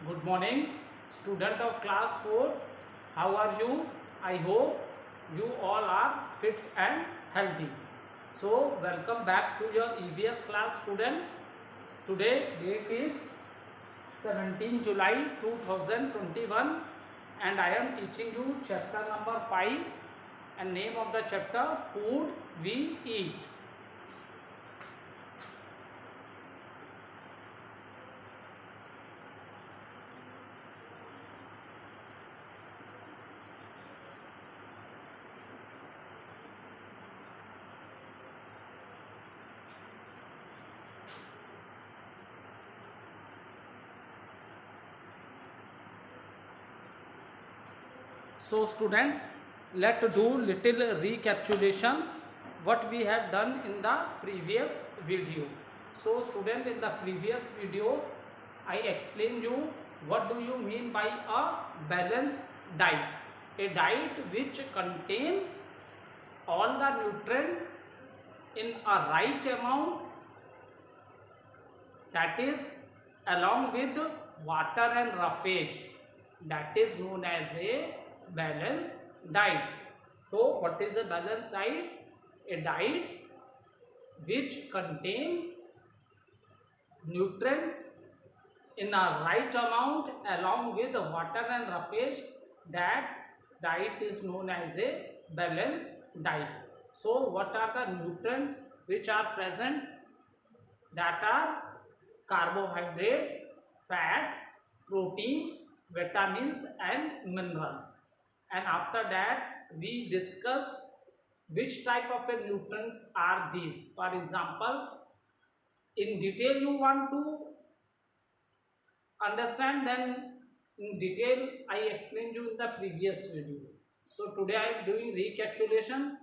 Good morning, student of class 4. How are you? I hope you all are fit and healthy. So, welcome back to your EVS class, student. Today, date is 17 July 2021 and I am teaching you chapter number 5 and name of the chapter Food We Eat. So student, let's do little recapitulation what we have done in the previous video. So student, in the previous video I explained you what do you mean by a balanced diet. A diet which contain all the nutrient in a right amount, that is along with water and roughage, that is known as a balanced diet. So what is a balanced diet? A diet which contain nutrients in a right amount along with water and roughage, that diet is known as a balanced diet. So what are the nutrients which are present? That are carbohydrate, fat, protein, vitamins and minerals. And after that we discuss which type of nutrients are these. For example, in detail you want to understand, then in detail I explained you in the previous video. So today I am doing recapitulation.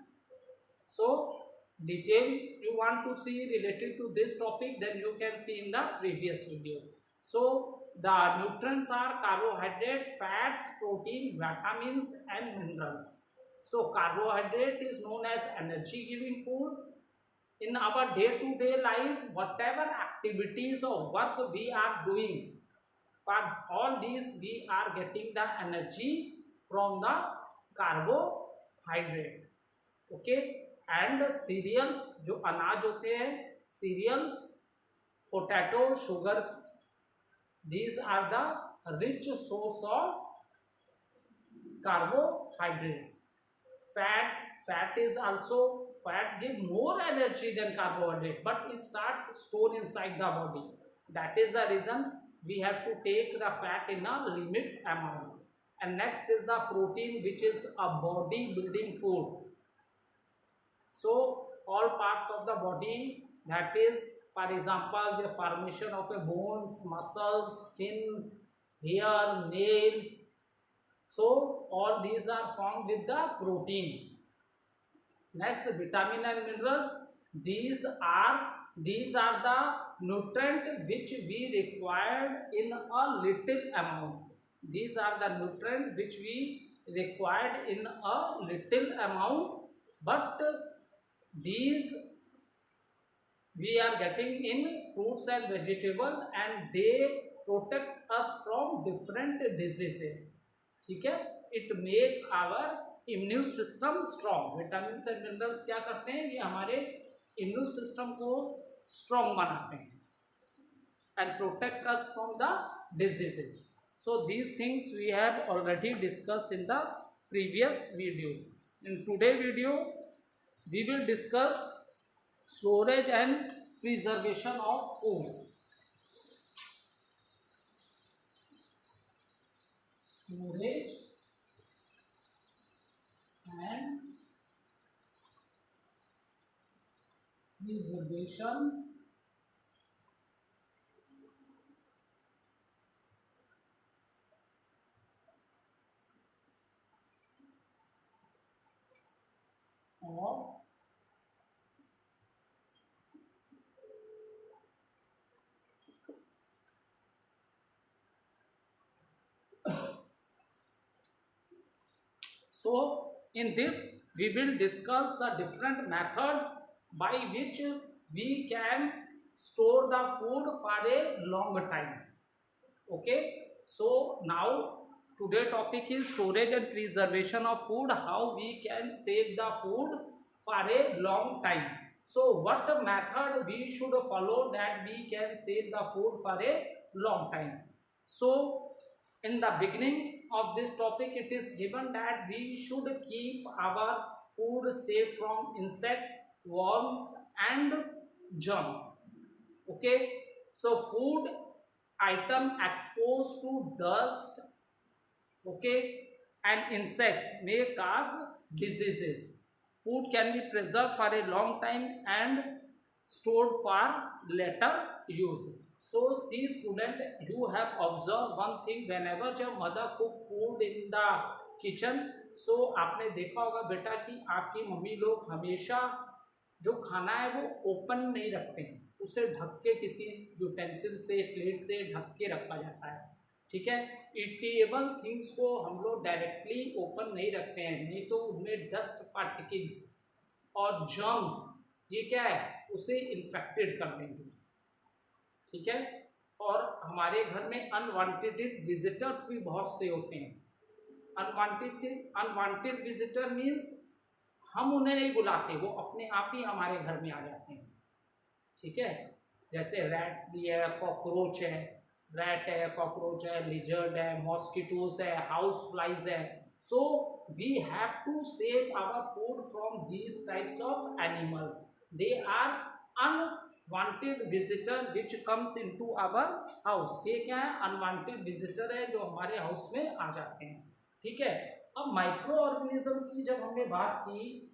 So detail you want to see related to this topic, then you can see in the previous video. So the nutrients are carbohydrate, fats, protein, vitamins and minerals. So carbohydrate is known as energy giving food. In our day to day life, whatever activities or work we are doing, for all these we are getting the energy from the carbohydrate. Okay. And cereals जो अनाज होते हैं, cereals, potato, sugar, these are the rich source of carbohydrates. Fat is also, fat give more energy than carbohydrate, but it start stored inside the body. That is the reason we have to take the fat in a limit amount. And next is the protein, which is a body building food. So all parts of the body, that is, for example, the formation of a bones, muscles, skin, hair, nails. So all these are formed with the protein. Next, vitamin and minerals. These are the nutrient which we required in a little amount. These are the nutrient which we required in a little amount, but these we are getting in fruits and vegetables and they protect us from different diseases. ठीक है, it make our immune system strong. Vitamin and minerals क्या करते हैं? ये हमारे immune system को strong बनाते हैं and protect us from the diseases. So these things we have already discussed in the previous video. In today's video we will discuss storage and preservation of food. Storage and preservation of So in this we will discuss the different methods by which we can store the food for a long time. Okay. So now today topic is storage and preservation of food, how we can save the food for a long time. So what method we should follow that we can save the food for a long time. So in the beginning of this topic it is given that we should keep our food safe from insects, worms and germs. Okay, so food item exposed to dust, okay, and insects may cause diseases. Food can be preserved for a long time and stored for later use. So see student, you have observed one thing, whenever जब mother cook food in the kitchen, so आपने देखा होगा बेटा कि आपकी मम्मी लोग हमेशा जो खाना है वो ओपन नहीं रखते हैं, उसे ढक के किसी यूटेंसिल से प्लेट से ढक के रखा जाता है। ठीक है, ईटेबल थिंग्स को हम लोग डायरेक्टली ओपन नहीं रखते हैं, नहीं तो उनमें डस्ट पार्टिकल्स और जर्म्स ये क्या है उसे इन्फेक्टेड कर देंगे। ठीक है, और हमारे घर में अनवांटेड विजिटर्स भी बहुत से होते हैं। अनवांटेड विजिटर मीन्स हम उन्हें नहीं बुलाते, वो अपने आप ही हमारे घर में आ जाते हैं। ठीक है, जैसे रैट्स भी है, कॉकरोच है, रैट है, कॉकरोच है, लिजर्ड है, मॉस्किटोस है, हाउस फ्लाइज है। So we have to save our food from these types of animals. They are unwanted visitor which comes into our house. ये क्या है, अनवांटेड विजिटर है जो हमारे हाउस में आ जाते हैं। ठीक है, अब माइक्रो ऑर्गेनिज्म की जब हमने बात की,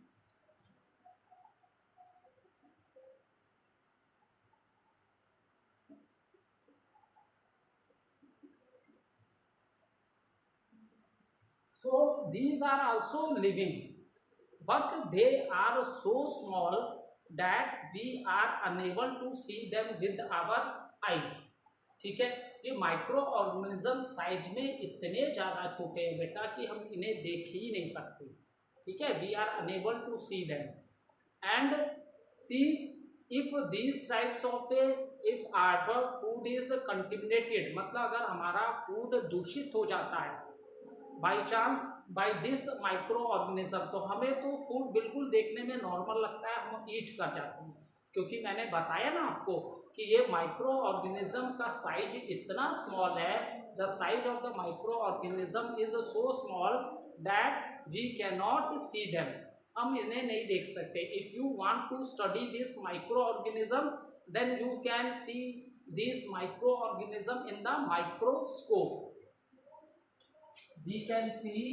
so these are also living, but they are so small that we are unable to see them with our eyes. ठीक है, ये माइक्रो ऑर्गेनिज्म साइज में इतने ज़्यादा छोटे हैं बेटा कि हम इन्हें देख ही नहीं सकते। ठीक है, we are unable to see them and see if these types of if our food is contaminated, मतलब अगर हमारा फूड दूषित हो जाता है by chance by this micro organism, तो हमें तो फूड बिल्कुल देखने में नॉर्मल लगता है, हम ईट कर जाते हैं। क्योंकि मैंने बताया ना आपको कि ये माइक्रो ऑर्गेनिज्म का साइज इतना स्मॉल है, the size of the micro organism is so small that we can not see them, हम इन्हें नहीं देख सकते। If you want to study this micro organism then you can see this micro organism in the microscope. we can see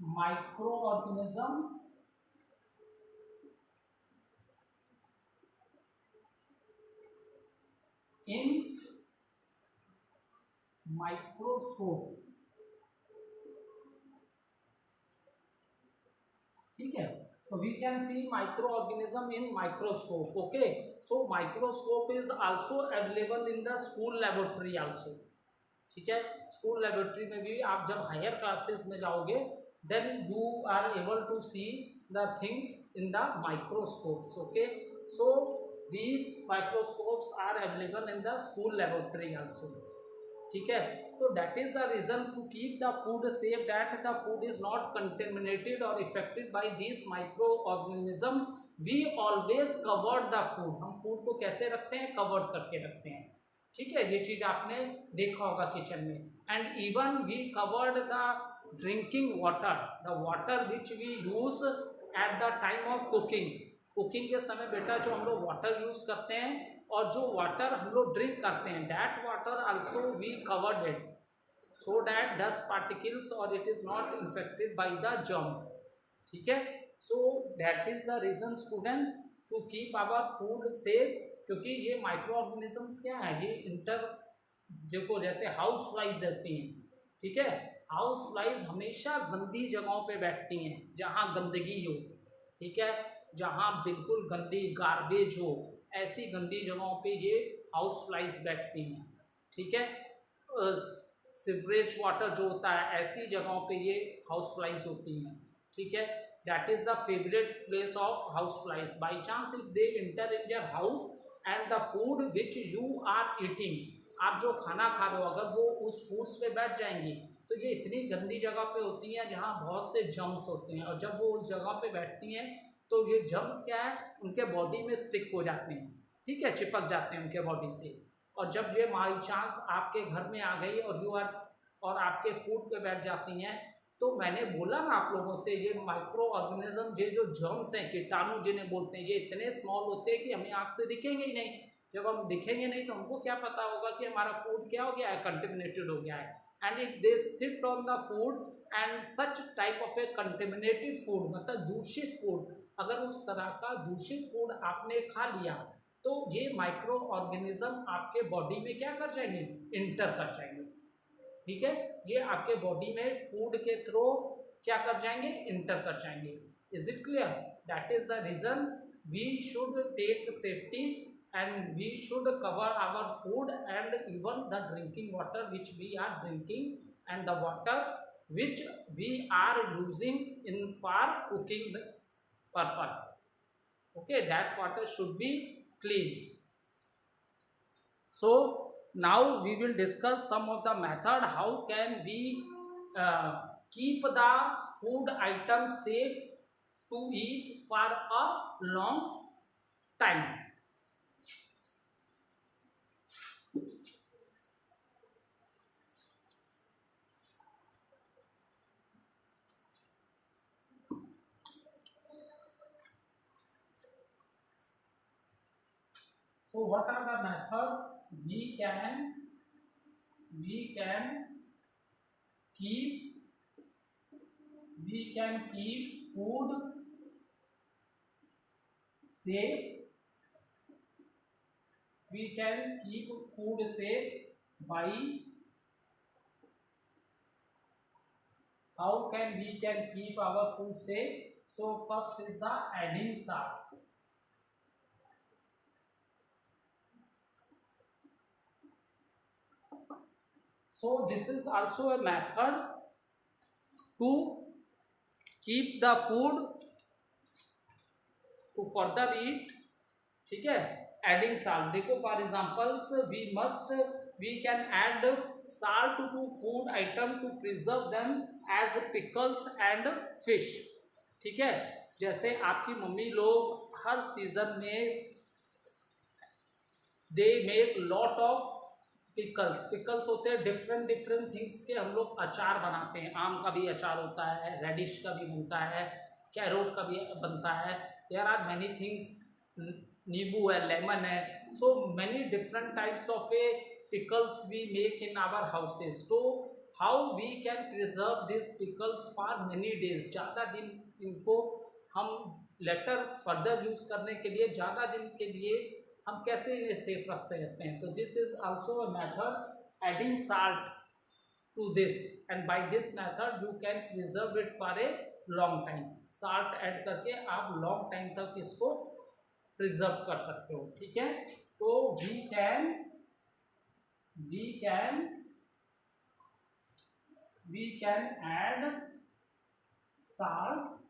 microorganism in microscope। ठीक है, so we can see microorganism in microscope। okay, so microscope is also available in the school laboratory also। ठीक है, school laboratory में भी आप जब higher classes में जाओगे then you are able to see the things in the microscopes. Okay, so these microscopes are available in the school laboratory also. ठीक है, तो that is the reason to keep the food safe, that the food is not contaminated और affected by this micro organism. We always covered the food, हम food को कैसे रखते हैं, covered करके रखते हैं। ठीक है, ये चीज आपने देखा होगा किचन में। And even we covered the drinking water, the water which we use at the time of cooking. Cooking के समय बेटा जो हम लोग वाटर यूज करते हैं और जो वाटर हम लोग ड्रिंक करते हैं, that water also we covered it so that dust particles और it is not infected by the germs. ठीक है, so that is the reason student to keep our food safe. क्योंकि ये माइक्रो ऑर्गेनिजम्स क्या है, ये इंटर जो जैसे हाउस फ्लाइज रहती हैं। ठीक है, हाउस फ्लाइज हमेशा गंदी जगहों पे बैठती हैं जहाँ गंदगी हो। ठीक है, जहाँ बिल्कुल गंदी गार्बेज हो, ऐसी गंदी जगहों पे ये हाउस फ्लाइज बैठती हैं। ठीक है, सिवरेज वाटर जो होता है ऐसी जगहों पे ये हाउस फ्लाइज होती हैं। ठीक है, that is the favourite place of house flies. By chance if they enter in their house, and the food which you are eating, आप जो खाना खा रहे हो अगर वो उस फूड्स पे बैठ जाएंगी तो ये इतनी गंदी जगह पे होती हैं जहाँ बहुत से जर्म्स होते हैं, और जब वो उस जगह पे बैठती हैं तो ये जर्म्स क्या है उनके बॉडी में स्टिक हो जाते हैं, ठीक है, चिपक जाते हैं उनके बॉडी से। और जब ये बाई चांस आपके घर में आ गई और यू आर और आपके फूड पे बैठ जाती हैं, तो मैंने बोला ना आप लोगों से, ये माइक्रो ऑर्गेनिज्म, ये जो जर्म्स हैं, कीटाणु जिन्हें बोलते हैं, ये इतने स्मॉल होते हैं कि हमें आँख से दिखेंगे ही नहीं। जब हम दिखेंगे नहीं तो हमको क्या पता होगा कि हमारा फूड क्या हो गया है, कंटेमिनेटेड हो गया है। And if they sit on the food and such type of A contaminated food, मतलब दूषित फूड, अगर उस तरह का दूषित फूड आपने खा लिया तो ये माइक्रो ऑर्गेनिज्म आपके बॉडी में क्या कर जाएंगे, इंटर कर जाएंगे, ठीक है, ये आपके बॉडी में फूड के थ्रू क्या कर जाएंगे, इंटर कर जाएंगे। Is it clear? That is the reason we should take safety and we should cover our food and even the drinking water which we are drinking and the water which we are using in for cooking purpose. Okay, that water should be clean. So now we will discuss some of the method how can we keep the food items safe to eat for a long time. So what are the methods we can keep food safe? We can keep food safe by, how can we can keep our food safe? So first is the adding salt. So this is also a method to keep the food to further eat, ठीक है, adding salt. देखो for examples we can add salt to food item to preserve them as pickles and fish, ठीक है, जैसे आपकी मम्मी लोग हर सीजन में they make lot of pickles होते हैं, डिफरेंट थिंग्स के हम लोग अचार बनाते हैं, आम का भी अचार होता है, रेडिश का भी बनता है, कैरोट का भी बनता है, देयर आर मैनी थिंग्स, नींबू है, लेमन है, so many different types of a pickles we make in our houses. तो how we can preserve this pickles for many days, ज़्यादा दिन इनको हम लेटर फर्दर यूज़ करने के लिए ज़्यादा दिन के लिए हम कैसे ये सेफ रख सकते हैं। तो this is also a method adding salt to this, and by this method you can preserve it for a long time. Salt add करके आप लॉन्ग टाइम तक इसको प्रिजर्व कर सकते हो, ठीक है। तो we can add salt,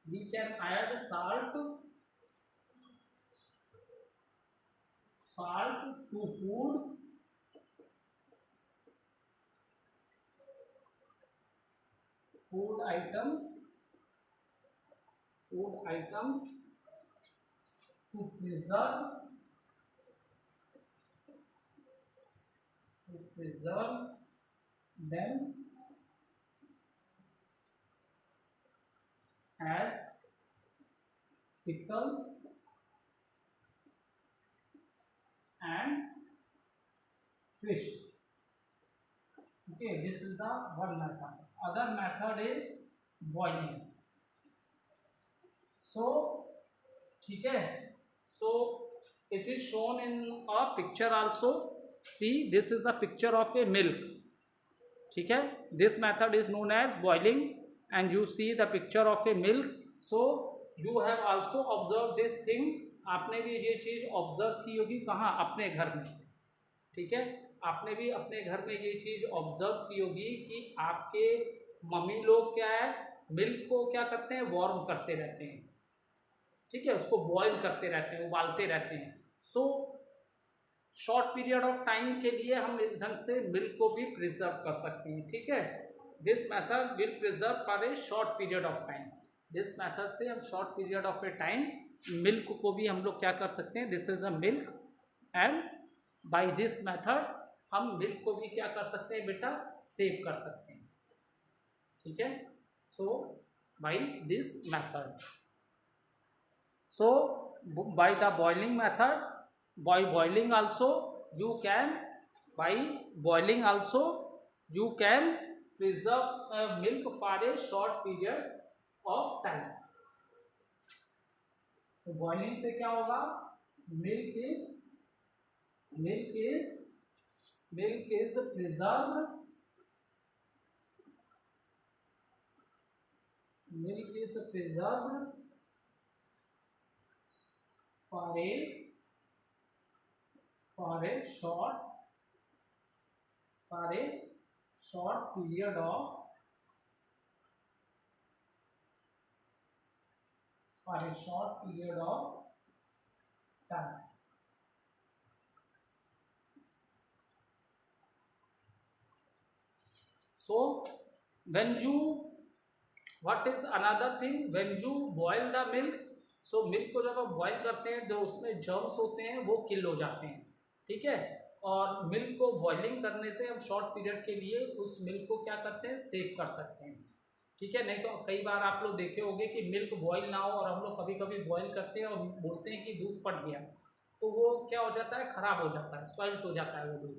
we can add salt to food items to preserve them as pickles and fish. Okay, this is the one method. Other method is boiling. So ठीक है, so it is shown in a picture also. See, this is a picture of a milk, ठीक है, this method is known as boiling and you see the picture of a milk. So you have also observed this thing, आपने भी ये चीज़ observe की होगी कहाँ, अपने घर में, ठीक है, आपने भी अपने घर में ये चीज़ ऑब्जर्व की होगी कि आपके मम्मी लोग क्या है, मिल्क को क्या करते हैं, वार्म करते रहते हैं, ठीक है, उसको बॉईल करते रहते हैं, उबालते रहते हैं। So short period of time के लिए हम इस ढंग से मिल्क को भी प्रिजर्व कर सकते हैं। ठीक है, this method will preserve for a short period of time. This method से हम short period of a time milk को भी हम लोग क्या कर सकते हैं, this is a milk, and by this method हम मिल्क को भी क्या कर सकते हैं बेटा, सेव कर सकते हैं। ठीक है, so by this method, so by the boiling method, by boiling also you can, by boiling also you can preserve milk for a short period of time। तो बॉइलिंग से क्या होगा, milk is milk is milk is preserve, milk is preserve for a short period of time। So when you, what is another thing, when you boil the milk, so milk को जब आप boil करते हैं तो उसमें germs होते हैं वो किल हो जाते हैं। ठीक है, और मिल्क को बॉइलिंग करने से हम शॉर्ट पीरियड के लिए उस मिल्क को क्या करते हैं, सेव कर सकते हैं। ठीक है, नहीं तो कई बार आप लोग देखे होंगे कि मिल्क बॉईल ना हो और हम लोग कभी कभी बॉईल करते हैं और बोलते हैं कि दूध फट गया, तो वो क्या हो जाता है, खराब हो जाता है, स्पॉइल्ड हो जाता है वो दूध।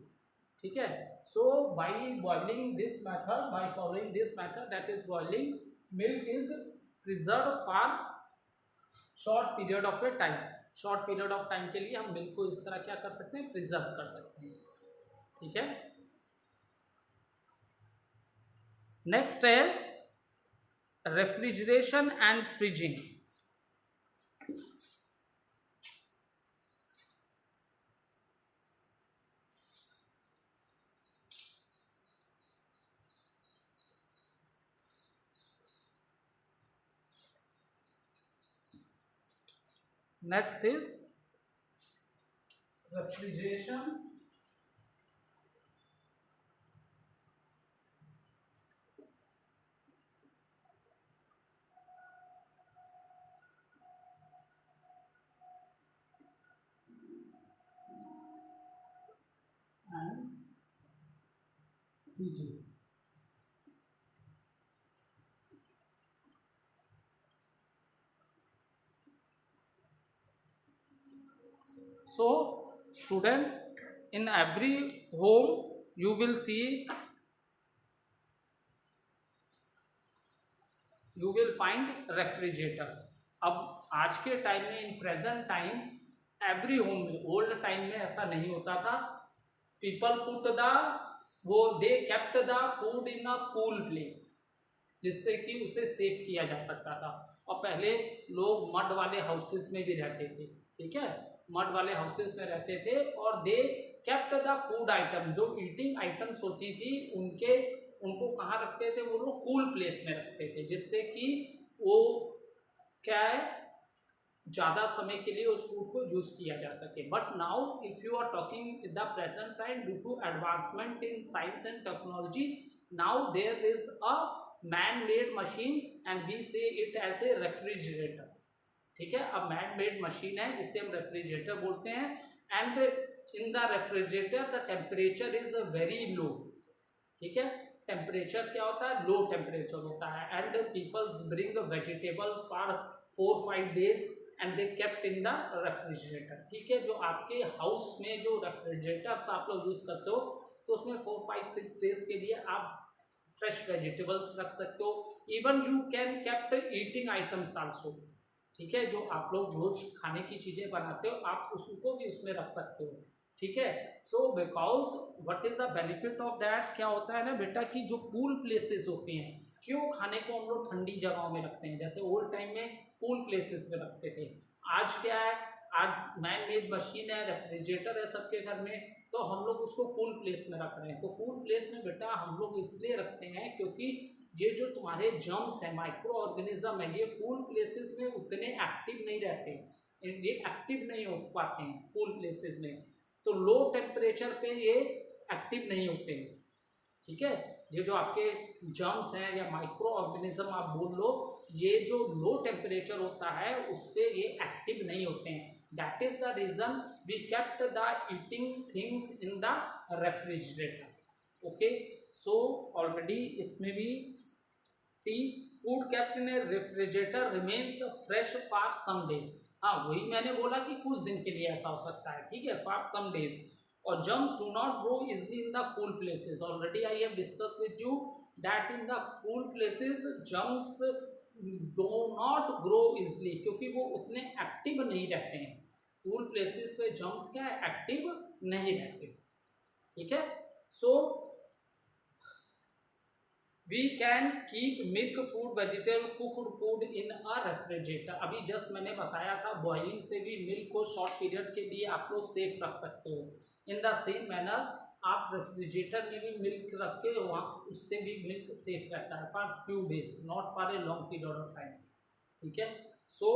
ठीक है, so by boiling this method, by following this method that is boiling, milk is preserve for short period of a time. Short period of time के लिए हम मिल्क को इस तरह क्या कर सकते हैं, प्रिजर्व कर सकते हैं। ठीक है, नेक्स्ट है refrigeration and freezing. Next is refrigeration and freezing. So student, in every home you will see, you will find refrigerator। अब आज के टाइम में, in present time, every home में, ओल्ड टाइम में ऐसा नहीं होता था। पीपल पुट द, वो दे kept the food in a cool place, जिससे कि उसे सेव किया जा सकता था। और पहले लोग मड वाले हाउसेस में भी रहते थे। ठीक है, मड वाले हाउसेस में रहते थे और दे केप्ट द फूड आइटम, जो ईटिंग आइटम्स होती थी उनको कहाँ रखते थे, वो लोग कूल प्लेस में रखते थे, जिससे कि वो क्या है, ज़्यादा समय के लिए उस फूड को यूज किया जा सके। But now if you are talking the present time, due to advancement in science and technology, now there is a man made machine and we say it as a refrigerator. ठीक है, अब man made machine है, इसे हम refrigerator बोलते हैं। And in the refrigerator the temperature is very low. ठीक है, टेम्परेचर क्या होता है, लो टेम्परेचर होता है। And peoples bring vegetables for 4-5 days and they kept in the refrigerator. ठीक है, जो आपके हाउस में जो रेफ्रिजरेटर्स आप लोग यूज करते हो, तो उसमें 4-5-6 days के लिए आप फ्रेश वेजिटेबल्स रख सकते हो। Even you can kept eating items also. ठीक है, जो आप लोग रोज खाने की चीजें बनाते हो, आप उसको भी उसमें रख सकते हो। ठीक है, so because what is the benefit of that, क्या होता है ना बेटा, कि जो कूल प्लेसेस होते हैं, क्यों खाने को हम लोग ठंडी जगहों में रखते हैं, जैसे ओल्ड टाइम में कूल प्लेसेस में रखते थे। आज क्या है, आज मैन मेड मशीन है, रेफ्रिजरेटर है सबके घर में, तो हम लोग उसको कूल प्लेस में रख रहे हैं। तो कूल प्लेस में बेटा हम लोग इसलिए रखते हैं क्योंकि ये जो तुम्हारे जर्म्स है, माइक्रो ऑर्गेनिज्म है, ये कूल प्लेसेस में उतने एक्टिव नहीं रहते, ये एक्टिव नहीं हो पाते हैं कूल प्लेसेस में, तो लो टेम्परेचर पे ये एक्टिव नहीं होते हैं। ठीक है, ये जो आपके जर्म्स हैं या माइक्रो ऑर्गेनिज्म आप बोल लो, ये जो लो टेम्परेचर होता है उस पर ये एक्टिव नहीं होते हैं। That is the reason we kept the eating things in the refrigerator. Okay, so already इसमें भी see food kept in a refrigerator remains fresh for some days. हाँ, वही मैंने बोला कि कुछ दिन के लिए ऐसा हो सकता है, ठीक है, फॉर सम डेज। और germs do not grow easily in the cool places. Already I have discussed with you that in the cool places germs do not grow easily, क्योंकि वो उतने एक्टिव नहीं रहते हैं। कूल प्लेसेस पे germs क्या है, एक्टिव नहीं रहते। ठीक है, so we can keep milk food vegetable cooked food in a refrigerator. अभी जस्ट मैंने बताया था बॉइलिंग से भी मिल्क को शॉर्ट पीरियड के लिए आप लोग सेफ रख सकते हो। इन द सेम मैनर आप रेफ्रिजरेटर में भी मिल्क रख के वहाँ उससे भी मिल्क सेफ रहता है for few days, not for a long period of time. ठीक है, so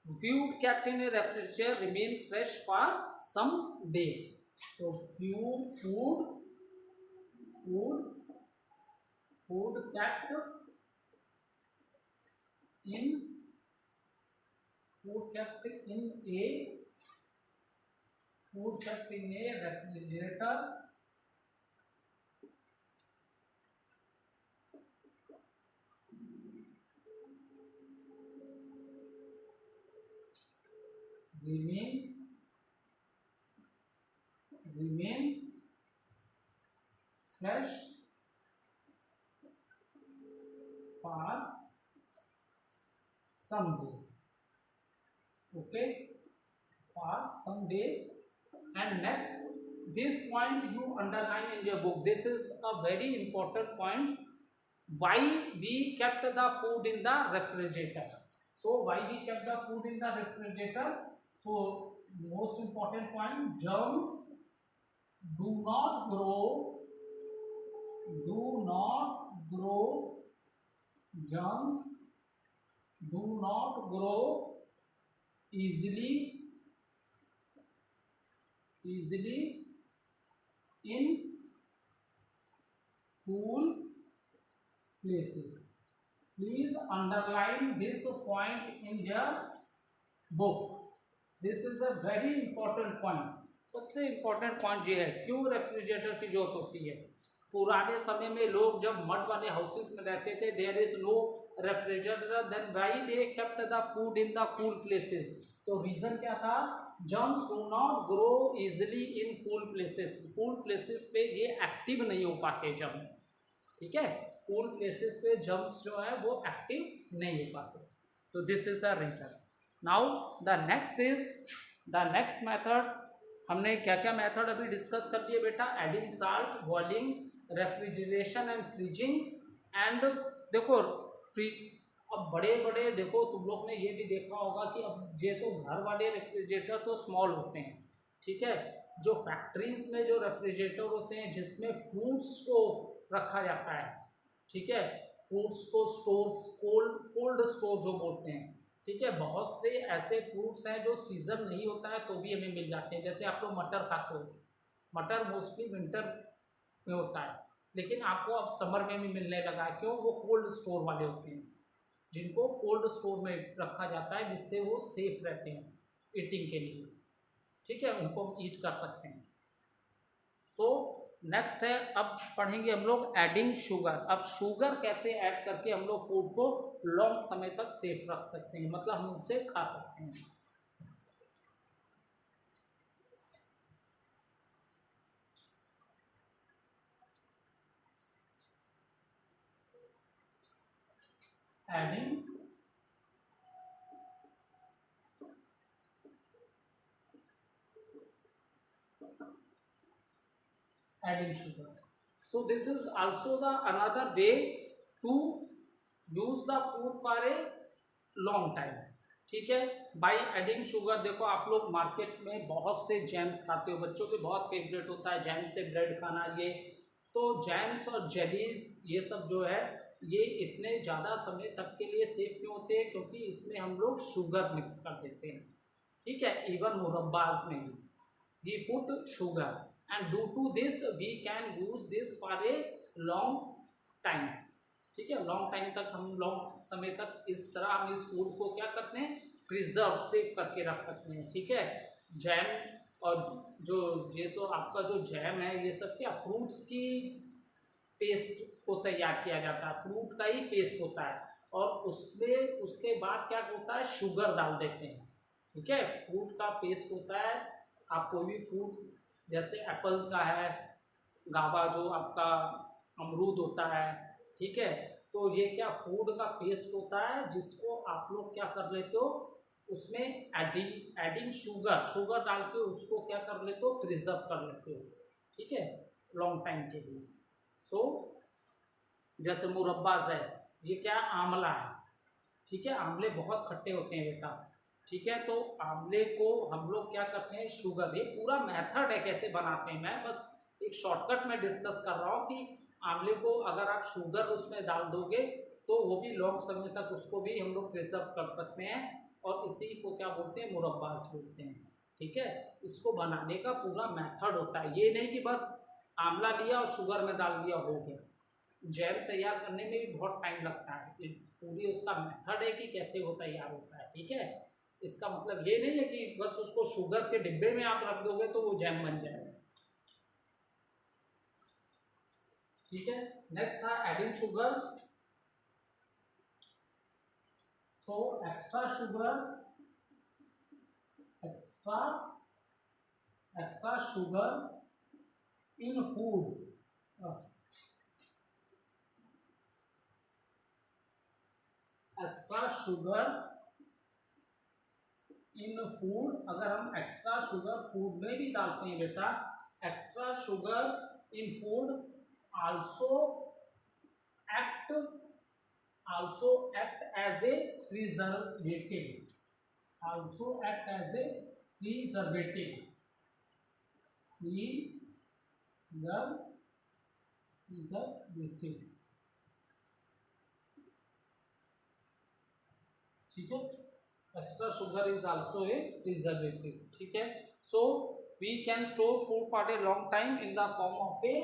food kept in a refrigerator remain fresh for some days. तो food kept in a refrigerator remains fresh for some days. Okay, for some days. And next, this point you underline in your book. This is a very important point. Why we kept the food in the refrigerator? So why we kept the food in the refrigerator? So most important point, germs do not grow germs do not grow easily in cool places. Please underline this point in your book. This is a very important point. सबसे important point ये है, क्यों refrigerator की जरूरत होती है। पुराने समय में लोग जब मड वाले हाउसेस में रहते थे, there is no refrigerator, then why they kept the food in the cool places. तो रीजन क्या था, germs do not grow easily in cool places. Cool places पे ये एक्टिव नहीं हो पाते जर्म्स। ठीक है, कूल प्लेसेस पे जर्म्स जो है वो एक्टिव नहीं हो पाते। तो this is the reason. Now the next method, हमने क्या क्या मेथड अभी डिस्कस कर लिए बेटा, adding salt, boiling, refrigeration and freezing. And देखो अब बड़े बड़े देखो, तुम लोग ने ये भी देखा होगा कि अब ये तो घर वाले रेफ्रिजरेटर तो स्मॉल होते हैं। ठीक है, जो फैक्ट्रीज में जो रेफ्रिजरेटर होते हैं जिसमें फ्रूट्स को रखा जाता है, ठीक है, फ्रूट्स को स्टोर्स, कोल्ड स्टोर जो बोलते हैं। ठीक है, बहुत से ऐसे फ्रूट्स हैं जो सीजन नहीं होता है तो भी हमें मिल जाते हैं। जैसे आप लोग मटर खाते हो, मटर मोस्टली विंटर में होता है, लेकिन आपको अब समर में भी मिलने लगा है। क्यों, वो कोल्ड स्टोर वाले होते हैं, जिनको कोल्ड स्टोर में रखा जाता है, जिससे वो सेफ रहते हैं ईटिंग के लिए। ठीक है, उनको ईट कर सकते हैं। सो नेक्स्ट है, अब पढ़ेंगे हम लोग एडिंग शुगर। अब शुगर कैसे ऐड करके हम लोग फूड को लॉन्ग समय तक सेफ रख सकते हैं, मतलब हम उसे खा सकते हैं। adding sugar. So this is also the another way to use the food for a long time. ठीक है, बाई एडिंग शुगर। देखो आप लोग मार्केट में बहुत से जैम्स खाते हो, बच्चों के बहुत फेवरेट होता है जैम से ब्रेड खाना। ये तो जैम्स और जेलीज ये सब जो है ये इतने ज़्यादा समय तक के लिए सेफ क्यों होते हैं? क्योंकि इसमें हम लोग शुगर मिक्स कर देते हैं, ठीक है, इवन मुरब्बाज में भी we put sugar, and due to this we can use this for a long time, ठीक है, लॉन्ग टाइम तक हम लॉन्ग समय तक इस तरह हम इस फूड को क्या करते हैं, प्रिजर्व सेव करके रख सकते हैं, ठीक है। जैम और जो ये जो आपका जो जैम है ये सब क्या फ्रूट्स की पेस्ट को तैयार किया जाता है, फ्रूट का ही पेस्ट होता है, और उसमें उसके बाद क्या होता है, शुगर डाल देते हैं, ठीक है। फ्रूट का पेस्ट होता है, आप कोई भी फ्रूट जैसे एप्पल का है, गावा जो आपका अमरूद होता है, ठीक है, तो ये क्या फूड का पेस्ट होता है जिसको आप लोग क्या कर लेते हो, उसमें एडिंग शुगर शुगर डाल के उसको क्या कर लेते हो, प्रिजर्व कर लेते हो, ठीक है, लॉन्ग टाइम के लिए। सो जैसे मुरब्बाज है, ये क्या आंवला है, ठीक है, आंवले बहुत खट्टे होते हैं बेटा, ठीक है, तो आंवले को हम लोग क्या करते हैं, शुगर, ये पूरा मेथड है कैसे बनाते हैं, मैं बस एक शॉर्टकट में डिस्कस कर रहा हूँ कि आंवले को अगर आप शुगर उसमें डाल दोगे तो वो भी लॉन्ग समय तक उसको भी हम लोग प्रिजर्व कर सकते हैं, और इसी को क्या बोलते हैं, मुरब्बाज बोलते हैं, ठीक है। इसको बनाने का पूरा मेथड होता है, ये नहीं कि बस आंवला लिया और शुगर में डाल दिया हो गया, जैम तैयार करने में भी बहुत टाइम लगता है, इट्स पूरी उसका मेथड है कि कैसे वो तैयार होता है, ठीक है। इसका मतलब ये नहीं है कि बस उसको शुगर के डिब्बे में आप रख दोगे तो वो जैम बन जाएगा, ठीक है। नेक्स्ट था adding sugar, so extra sugar, extra extra sugar in food, extra sugar in food, अगर हम एक्स्ट्रा शुगर फूड में भी डालते हैं बेटा, extra sugar in food also act as a preservative, also act as a preservative, preservative, ठीक है, extra sugar is also a preservative, ठीक है। So we can store food for a long time in the form of a,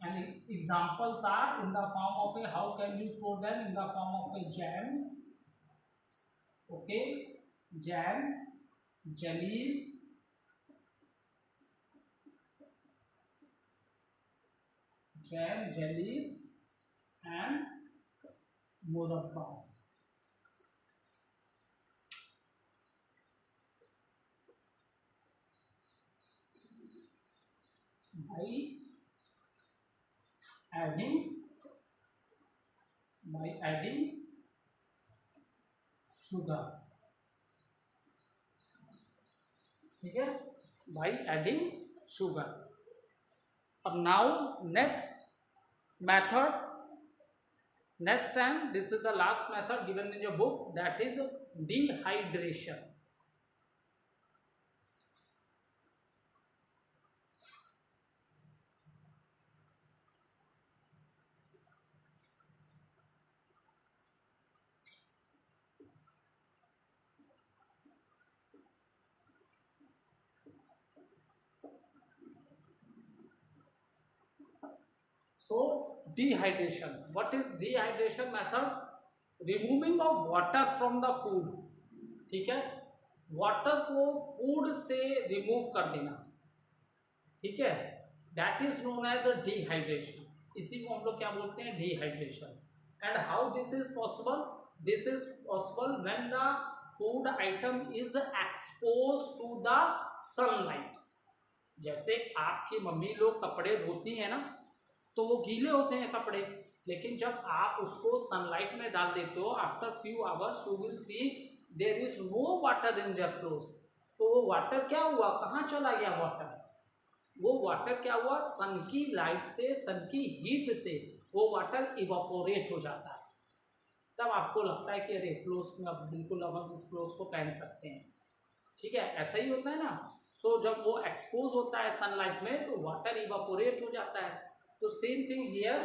and examples are in the form of a, how can you store them, in the form of a jams, okay, jam, jellies, and murabbas, by adding sugar, ठीक है, by adding sugar। अब now next method, next time, this is the last method given in your book, that is dehydration। So dehydration, what is dehydration method? Removing of water from the food, ठीक है, water को food से remove कर देना, ठीक है, that is known as a dehydration, इसी को हम लोग क्या बोलते हैं, dehydration. And how this is possible, this is possible when the food item is expose to the sunlight, जैसे आपकी मम्मी लोग कपड़े धोती हैं ना, तो वो गीले होते हैं कपड़े, लेकिन जब आप उसको सनलाइट में डाल देते हो, after few hours you will see there is no water in there clothes, तो वो वाटर क्या हुआ, कहाँ चला गया वाटर, वो वाटर क्या हुआ, सन की लाइट से, सन की हीट से वो वाटर इवापोरेट हो जाता है, तब आपको लगता है कि अरे क्लोथ्स में अब बिल्कुल अब हम इस क्लोथ्स को पहन सकते हैं, ठीक है, ऐसा ही होता है ना। सो जब वो एक्सपोज होता है सनलाइट में तो वाटर इवापोरेट हो जाता है, तो सेम थिंग हियर,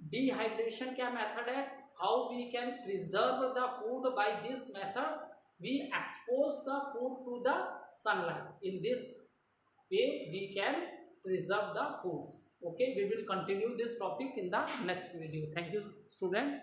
डिहाइड्रेशन क्या मेथड है, how we can preserve the food by this method. We expose the food to the sunlight. In this way we can preserve the food. Okay, we will continue this topic in the next video. Thank you, student.